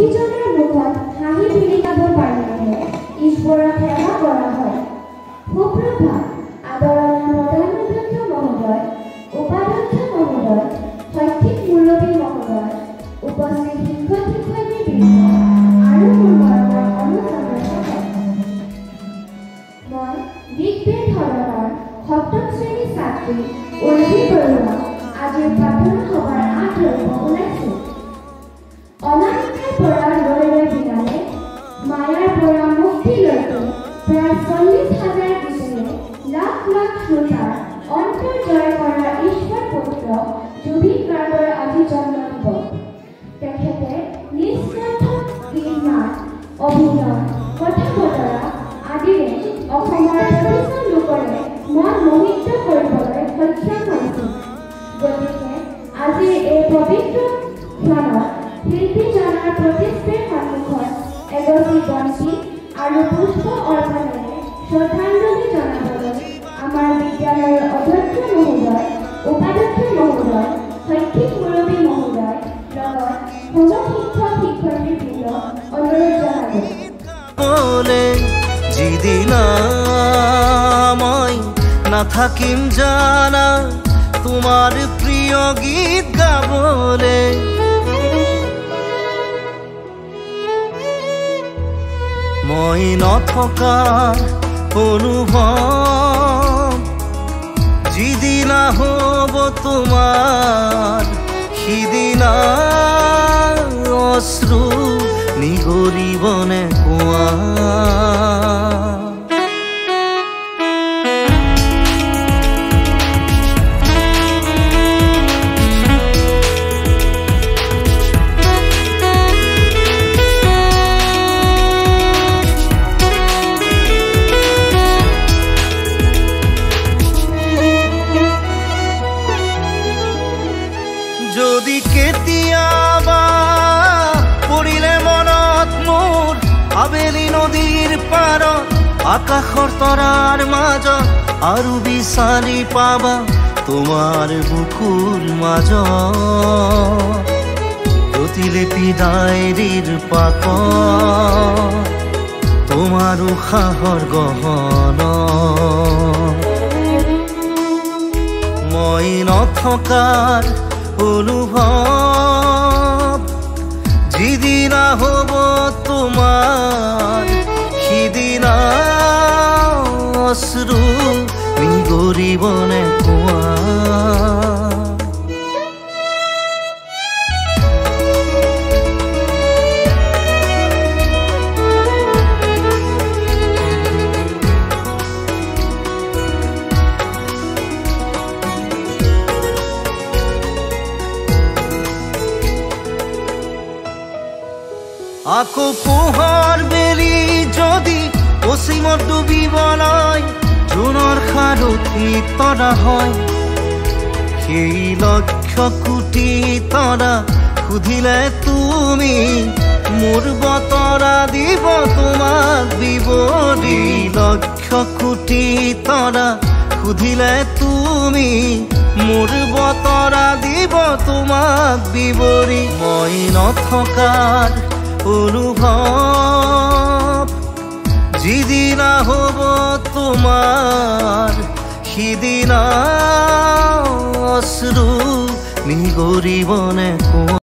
প্ৰতিজনৰ মুখত হাঁহি বিৰিঙাব পাৰিলেহে ঈশ্বৰৰ সেৱা কৰা হয়। সুপ্ৰভাত আদৰণীয় প্ৰধানাধ্যক্ষ মহোদয়, উপাধ্যক্ষ মহোদয়, শৈক্ষিক মুৰব্বী মহোদয়, উপস্থিত শিক্ষক-শিক্ষয়িত্ৰীবৃন্দ আৰু মোৰ মৰমৰ অনুগামীসকল। মই ঋগ্বেদ সদনৰ সপ্তম শ্ৰেণীৰ ছাত্ৰী উৰ্বী বৰুৱা আজিৰ প্ৰাৰ্থনা সভাৰ আঁত ধৰিব ওলাইছোঁ। অনামিকাৰ পৰা লৈ বিনালে মায়াৰ পৰা মুক্তিলৈকে প্ৰায় 40,000 গীতেৰে লাখ লাখ শ্ৰোতাৰ অন্তৰ জয় কৰা ঈশ্বৰ পুত্ৰ জুবিন গাৰ্গৰ আজি জন্মদিবস। তেখেতে নিস্বাৰ্থ গীত-মাত, অভিনয়, কথা-বতৰা আদিৰে অসমৰ প্ৰতিজন লোকৰে মন মোহিত কৰিবলৈ সক্ষম হৈছিল। গতিকে আজিৰ এই পবিত্ৰ ক্ষণত শিল্পীজনৰ প্ৰতিষ্ঠাৰ সন্মুখত এগছি বন্তি আৰু পুষ্প অৰ্পণেৰে শ্ৰদ্ধাঞ্জলি জনাবলৈ আমাৰ বিদ্যালয়ৰ অধ্যক্ষ মহোদয়, উপাধ্যক্ষ মহোদয়, শৈক্ষিক মুৰব্বী মহোদয় লগত সমস্ত শিক্ষক-শিক্ষয়িত্ৰীবৃন্দ অনুৰোধ জনালোঁ। যিদিনা মই নাথাকিম জানা তোমাৰ প্ৰিয় গীত গাবলে, মই নথকা অনুভৱ যিদিনা হ'ব তোমাৰ, সিদিনা অশ্ৰু নিগৰিবনে কোৱা। যদি কেতিয়াবা পৰিলে মনত মোৰ আবেলি নদীৰ পাৰত আকাশৰ তৰাৰ মাজত আৰু বিচাৰি পাবা তোমাৰ বুকুৰ মাজত প্ৰতিলিপি ডায়েৰীৰ পাতত তোমাৰ উশাহৰ গহনা। মই নথকাৰ অনুভৱ যিদিনা হ'ব তোমাৰ, সিদিনা অশ্ৰু নিগৰিবনে কোৱা। আকৌ পোহৰ বেলি যদি অসীমত ডুবিবলৈ জোনৰ সাৰথি তৰা হয়, সেই লক্ষ কোটি তৰা সুধিলে তুমি মোৰ বতৰা দিব তোমাক বিৱৰি। লক্ষ কোটি তৰা সুধিলে তুমি মোৰ বতৰা দিব তোমাক বিৱৰি। মই নথকাৰ অনুভৱ যিদিনা হ'ব তোমাৰ, সিদিনা অশ্ৰু নিগৰিবনে কোৱা।